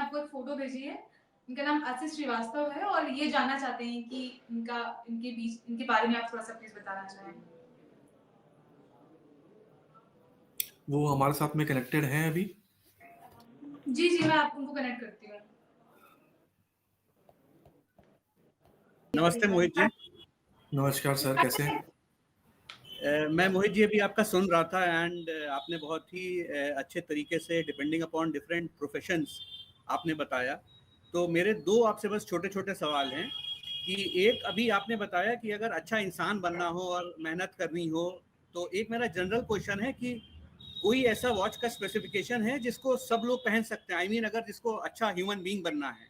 आपको एक फोटो भेजी है। इनका नाम आशीष श्रीवास्तव है और ये जानना चाहते हैं कि इनके बारे में आप थोड़ा सा प्लीज बताना चाहें। वो हमारे साथ में कनेक्टेड हैं अभी? जी जी, मैं उनको कनेक्ट करती हूँ। नमस्ते मोहित जी। नमस्कार सर, कैसे हैं? मैं मोहित जी अभी आपका सुन रहा था एंड आपने बहुत ही अच्छे तरीके से डिपेंडिंग अपॉन डिफरेंट प्रोफेशंस आपने बताया। तो मेरे दो आपसे बस छोटे छोटे सवाल हैं कि एक, अभी आपने बताया कि अगर अच्छा इंसान बनना हो और मेहनत करनी हो, तो एक मेरा जनरल क्वेश्चन है कि कोई ऐसा वॉच का स्पेसिफिकेशन है जिसको सब लोग पहन सकते हैं? आई मीन अगर जिसको अच्छा ह्यूमन बीइंग बनना है।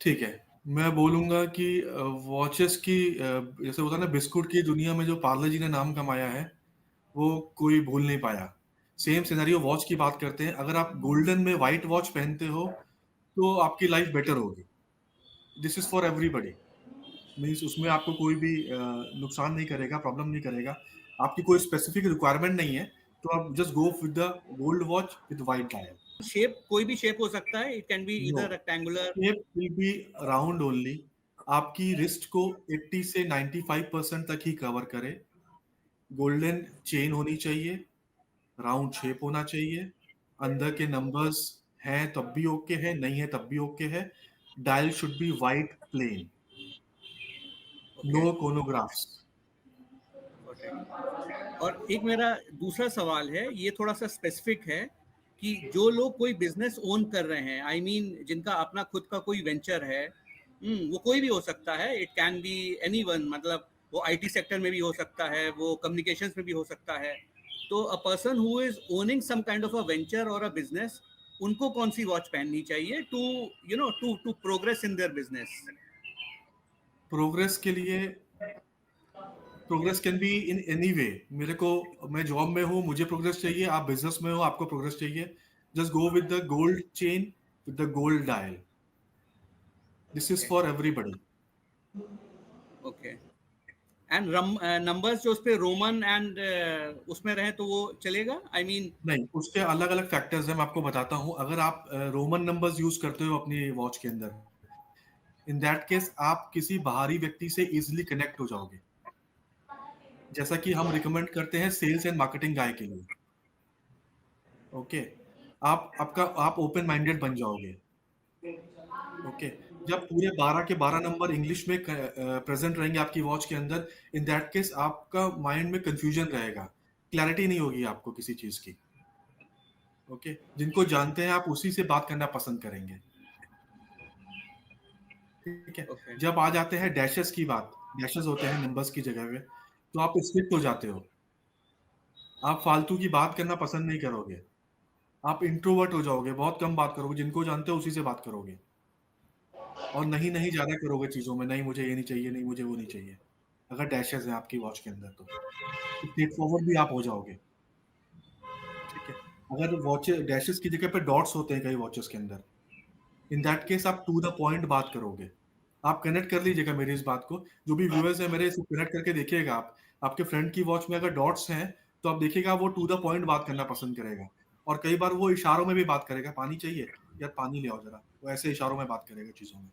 ठीक है, मैं बोलूँगा कि वॉचेस की जैसे होता है ना, बिस्कुट की दुनिया में जो पार्ले जी ने नाम कमाया है, वो कोई भूल नहीं पाया। सेम सिनेरियो वॉच की बात करते हैं। अगर आप गोल्डन में व्हाइट वॉच पहनते हो, तो आपकी लाइफ बेटर होगी। This is for everybody. Means उसमें आपको कोई भी नुकसान नहीं करेगा, प्रॉब्लम नहीं करेगा। आपकी कोई स्पेसिफिक रिक्वायरमेंट नहीं है, तो आप just go with the gold watch with white dial. Shape कोई भी शेप हो सकता है, इट कैन बी नो, इधर rectangular. Shape will be round only. आपकी रिस्ट को 80 से 95% तक ही कवर करे। गोल्डन चेन होनी चाहिए, राउंड शेप होना चाहिए, अंदर के नंबर्स हैं तब भी ओके है, नहीं है तब भी ओके है। Dial should be white plain, no okay. Chronographs. और एक मेरा दूसरा सवाल है, ये थोड़ा सा स्पेसिफिक है कि जो लोग कोई बिजनेस ओन कर रहे हैं, आई मीन जिनका अपना खुद का कोई वेंचर है, वो कोई भी हो सकता है, इट कैन बी एनीवन, मतलब वो आईटी सेक्टर में भी हो सकता है, वो कम्युनिकेशंस में भी हो सकता है। तो a person who is owning some kind of a venture और अ बिजनेस, उनको कौन सी वॉच पहननी चाहिए to to progress in their business? Progress के लिए, progress can be in any way. मेरे को, मैं जॉब में हूँ, मुझे प्रोग्रेस चाहिए, आप बिजनेस में हो, आपको प्रोग्रेस चाहिए, just go with the gold chain with the gold dial. This is for everybody. Okay. And numbers जो उस पे रोमन एंड उसमें रहे तो वो चलेगा? आई मीन नहीं, उसके अलग अलग फैक्टर्स हैं, मैं आपको बताता हूँ। अगर आप रोमन नंबर्स यूज करते हो अपनी वॉच के अंदर, इन दैट केस आप किसी बाहरी व्यक्ति से इजिली कनेक्ट हो जाओगे, जैसा कि हम रिकमेंड करते हैं सेल्स एंड मार्केटिंग गाय के लिए। ओके, आप ओपन माइंडेड बन जाओगे। ओके, जब पूरे 12 के 12 नंबर इंग्लिश में प्रेजेंट रहेंगे आपकी वॉच के अंदर, इन दैट केस आपका माइंड में कंफ्यूजन रहेगा, क्लैरिटी नहीं होगी आपको किसी चीज की। ओके, जिनको जानते हैं आप उसी से बात करना पसंद करेंगे। ठीक है। ओके। जब आ जाते हैं डैशेस की बात, डैशेस होते हैं नंबर्स की जगह पे, तो आप स्ट्रिक्ट हो जाते हो। आप फालतू की बात करना पसंद नहीं करोगे, आप इंट्रोवर्ट हो जाओगे, बहुत कम बात करोगे, जिनको जानते हो उसी से बात करोगे, और नहीं नहीं ज्यादा करोगे चीजों में, नहीं मुझे ये नहीं चाहिए, नहीं मुझे वो नहीं चाहिए। अगर डैशेस हैं आपकी वॉच के अंदर, तो स्ट्रेट फॉरवर्ड भी आप हो जाओगे। ठीक है। अगर वॉच डैशेस की जगह पे डॉट्स होते हैं कई वॉचेस के अंदर, इन दैट केस आप टू द पॉइंट बात करोगे। आप कनेक्ट कर लीजिएगा मेरी इस बात को, जो भी व्यूअर्स है मेरे, इसे कनेक्ट करके देखिएगा। आप आपके फ्रेंड की वॉच में अगर डॉट्स हैं, तो आप देखिएगा वो टू द पॉइंट बात करना पसंद करेगा, और कई बार वो इशारों में भी बात करेगा। पानी चाहिए, यार पानी ले आओ जरा, वो ऐसे इशारों में बात करेगा चीजों में।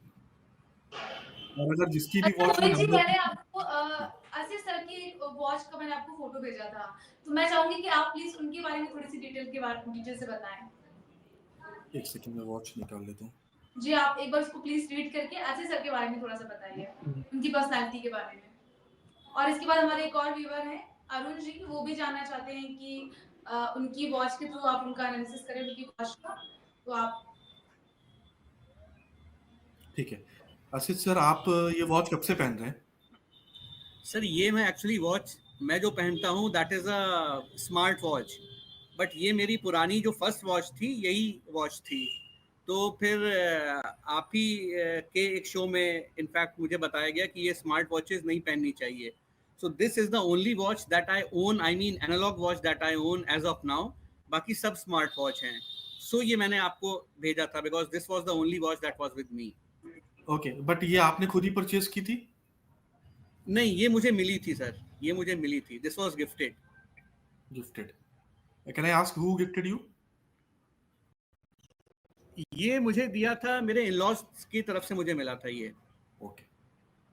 और अगर जिसकी भी अच्छा वॉच में मोहित जी, नंबर, मैंने आपको आशीष सर की वॉच का मैंने आपको फोटो भेजा था, तो मैं चाहूंगी कि आप प्लीज उनके बारे में थोड़ी सी डिटेल से बताएं। एक सेकंड में वॉच निकाल लेता हूँ। जी, आप एक बार उसको प्लीज रीड करके आशीष सर के बारे में थोड़ा सा बताइए, उनकी पर्सनालिटी के बारे में। और इसके बाद हमारे एक और व्यूअर हैं अरुण जी, वो भी जानना चाहते हैं कि उनकी वॉच के थ्रू आप उनका एनालिसिस करें उनकी वॉच का, तो आप। ठीक है, आशीष सर, आप ये वॉच कब से पहन रहे हैं? सर, ये मैं एक्चुअली वॉच मैं जो पहनता हूँ that is a smart watch, but ये मेरी पुरानी जो फर्स्ट वॉच थी यही वॉच थी। तो फिर आप ही के एक शो में इनफैक्ट मुझे बताया गया कि ये स्मार्ट वॉचेस नहीं पहननी चाहिए। So this is the only watch that I own, I mean analog watch that I own as of now. बाकी सब स्मार्ट वॉच हैं। सो ये मैंने आपको भेजा था because this was the only watch that was with me. Okay, but ये आपने खुद ही परचेज की थी? नहीं, ये मुझे मिली थी सर, ये मुझे मिली थी, this was gifted. Gifted? Can I ask who gifted you? ये मुझे दिया था मेरे इन-लॉज की तरफ से, मुझे मिला था ये। ओके,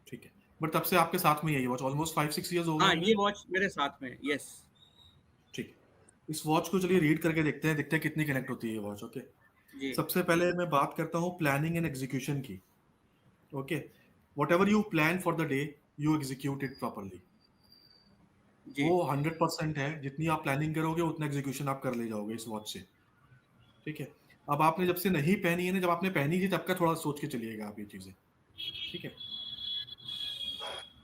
ठीक है। बट तब से आपके साथ में यही वॉच ऑलमोस्ट 5-6 इयर्स हो गए हाँ, होंगे? ये वॉच मेरे साथ में, यस। ठीक है। इस वॉच को चलिए रीड करके देखते हैं कितनी कनेक्ट होती है ये वॉच। ओके, जी, सबसे पहले मैं बात करता हूँ प्लानिंग एंड एग्जीक्यूशन की। Okay, whatever you plan for the day you execute it properly. जी। वो 100% है, जितनी आप प्लानिंग करोगे उतना एग्जीक्यूशन आप कर ले जाओगे इस वॉच से। ठीक है, अब आपने जब से नहीं पहनी है ना, जब आपने पहनी थी तब का थोड़ा सोच के चलिएगा आप ये चीजें। ठीक है,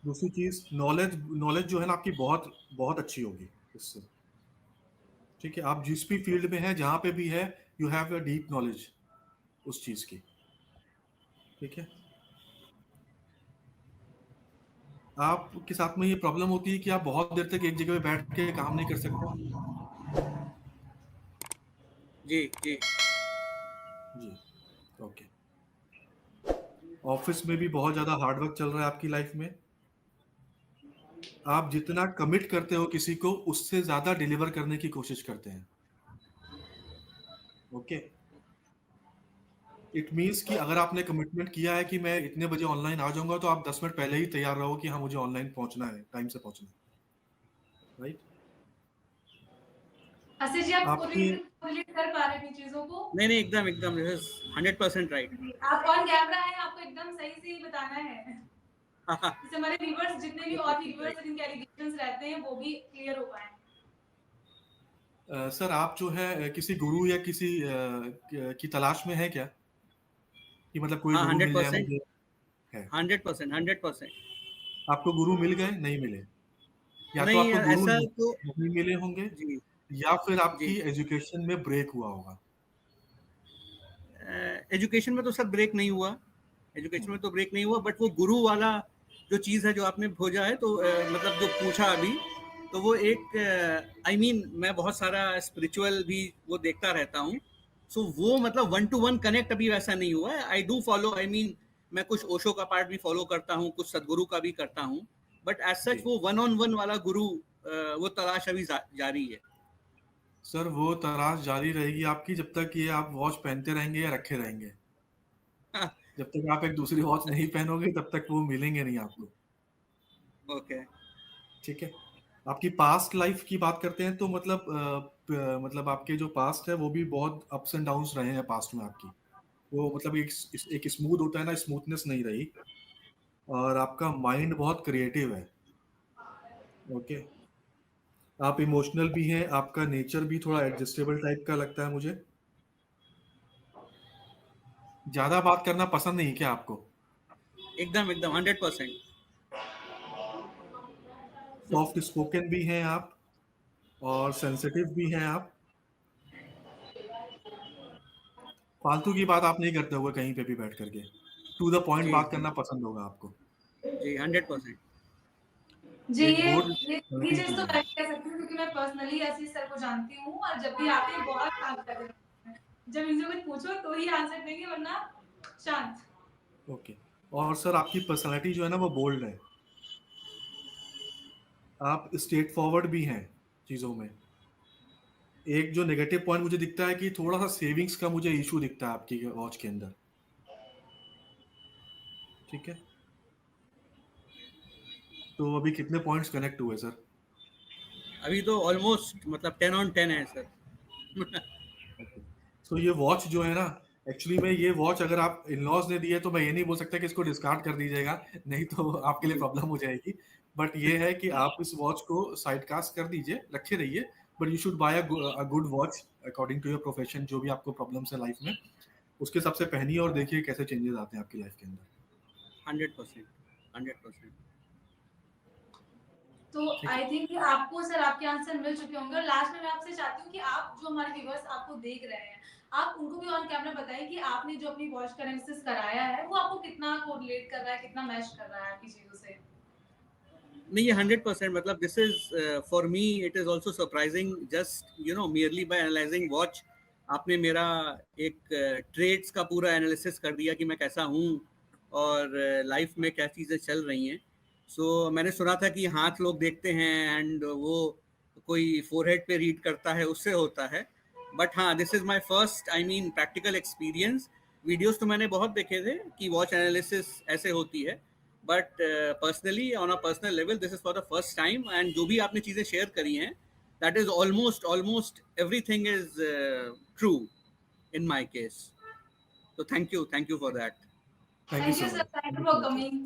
दूसरी चीज नॉलेज, नॉलेज जो है ना आपकी बहुत बहुत अच्छी होगी इससे। ठीक है, आप जिस भी फील्ड में हैं, जहां पे भी है, you have a deep knowledge उस चीज की। ठीक है, आपके साथ में ये प्रॉब्लम होती है कि आप बहुत देर तक एक जगह पे बैठ के काम नहीं कर सकते। जी, जी। जी, ओके। ऑफिस में भी बहुत ज्यादा हार्ड वर्क चल रहा है आपकी लाइफ में। आप जितना कमिट करते हो किसी को, उससे ज्यादा डिलीवर करने की कोशिश करते हैं। ओके, इट मीन्स कि अगर आपने कमिटमेंट किया है कि मैं इतने बजे ऑनलाइन आ जाऊंगा, तो आप 10 मिनट पहले ही तैयार रहो कि हाँ मुझे ऑनलाइन पहुंचना है, टाइम से पहुंचना है। राइट, आशीष जी, आप आपकी कोरिलेट कर पा रहे हैं इन चीजों को? नहीं, नहीं, एकदम, एकदम, दिस इज़ 100% राइट। जी, आप ऑन कैमरा हैं, आपको एकदम सही से ही बताना है, जिससे हमारे व्यूअर्स, जितने भी और भी व्यूअर्स जिनके एलिगेशंस रहते हैं, वो भी क्लियर हो पाए। सर आप जो है किसी गुरु या किसी की तलाश में है क्या, कि मतलब कोई हाँ, गुरु मिल जाए 100%, मुझे? है, 100%, 100%। आपको गुरु मिल गए, नहीं मिले? या तो नहीं, आपको गुरु ऐसा तो नहीं मिले होंगे, जी, या फिर जी। आपकी एजुकेशन में ब्रेक हुआ होगा। एजुकेशन में तो सर ब्रेक नहीं हुआ, एजुकेशन में तो ब्रेक नहीं हुआ, बट वो गुरु वाला जो चीज़ है जो आपने खोजा है, तो मतलब जो पूछा अभी, तो वो एक आई मीन मैं बहुत सारा स्पिरिचुअल भी वो देखता रहता हूँ। सो वो मतलब 1 टू 1 कनेक्ट अभी वैसा नहीं हुआ है। I do follow, I mean मैं कुछ ओशो का पार्ट भी फॉलो करता हूँ, कुछ सदगुरु का भी करता हूँ, बट एज सच जी वो 1 ऑन 1 वाला गुरु वो तलाश अभी जारी है। सर, वो तलाश जारी रहेगी आपकी जब तक ये आप वॉच पहनते रहेंगे या रखे रहेंगे। जब तक आप एक दूसरी वॉच नहीं पहनोगे तब तक वो मिलेंगे नहीं आपको। ओके। ठीक है, आपकी पास्ट लाइफ की बात करते हैं तो मतलब मतलब आपके जो पास्ट है वो भी बहुत अप्स एंड डाउन्स रहे हैं पास्ट में आपकी। वो मतलब एक स्मूथ होता है ना, स्मूथनेस नहीं रही। और आपका माइंड बहुत क्रिएटिव है। ओके, आप इमोशनल भी हैं, आपका नेचर भी थोड़ा एडजस्टेबल टाइप का लगता है मुझे। ज्यादा बात करना पसंद नहीं क्या आपको? एकदम, एकदम, 100%। सॉफ्ट स्पोकन भी हैं आप, और सेंसिटिव भी हैं आप। फालतू की बात आप नहीं करते होगे कहीं पे भी बैठ करके, टू द पॉइंट जी, बात जी, करना पसंद होगा आपको। जी, 100%। जी, एक ये बोर्ड ये चीज़ तो मैं कह सकती हूँ, क्योंकि मैं पर्सनली आशीष सर को जानती हूँ, और जब भी आते हैं बहुत काम करते हैं। जब इनसे कुछ पूछो तो ही आंसर देंगे, वरना शांत। ओके, और सर आपकी पर्सनालिटी जो है ना वो बोल्ड है। आप स्ट्रेट फॉरवर्ड भी हैं चीजों में। एक जो नेगेटिव पॉइंट मुझे दिखता है कि थोड़ा सा सेविंग्स का मुझे इशू दिखता है आपकी वॉच के अंदर। ठीक है, तो अभी कितने पॉइंट्स कनेक्ट हुए सर? अभी तो ऑलमोस्ट मतलब 10 ऑन 10 है सर। ओके, सो ये वॉच जो है ना, एक्चुअली में ये वॉच अगर आप इन-लॉज ने दी है तो मैं ये नहीं बोल सकता कि इसको डिस्कार्ड कर दीजिएगा, नहीं तो आपके लिए प्रॉब्लम हो जाएगी। बट ये है कि आप इस वॉच को साइड कास्ट कर दीजिए, रखे रहिए। But you should buy a good watch according to your profession, जो भी आपको प्रॉब्लम्स है लाइफ में, उसके हिसाब से पहनिए और देखिए कैसे चेंजेस आते हैं आपकी लाइफ के अंदर। 100%, 100%। तो ठीक है, आई थिंक आपको सर आपके आंसर मिल चुके होंगे, और लास्ट में मैं आपसे चाहती हूँ कि आप जो हमारे व्यूअर्स आपको देख रहे हैं, आप उनको भी ऑन कैमरा बताएं कि आपने जो अपनी वॉच का एनालिसिस कराया है, वो आपको कितना कोरिलेट कर रहा है, कितना मैच कर रहा है आपकी चीजों से। नहीं, ये 100% मतलब this is for me it is also surprising, just you know merely by analysing watch आपने मेरा एक ट्रेड्स का पूरा एनालिसिस कर दिया कि मैं कैसा हूँ, और लाइफ में क्या चीज़ें चल रही हैं। सो मैंने सुना था कि हाथ लोग देखते हैं एंड वो कोई फोरहेड पे रीड करता है, उससे होता है, बट हाँ, this is my first, I mean, practical experience. Videos तो मैंने बहुत देखे थे कि वॉच एनालिसिस ऐसे होती है, but personally, on a personal level, this is for the first time. And जो भी आपने चीज़ें शेयर करी हैं, that is almost everything is true in my case. So thank you for that. Thank you Thank so you, sir. much. Thank you for coming.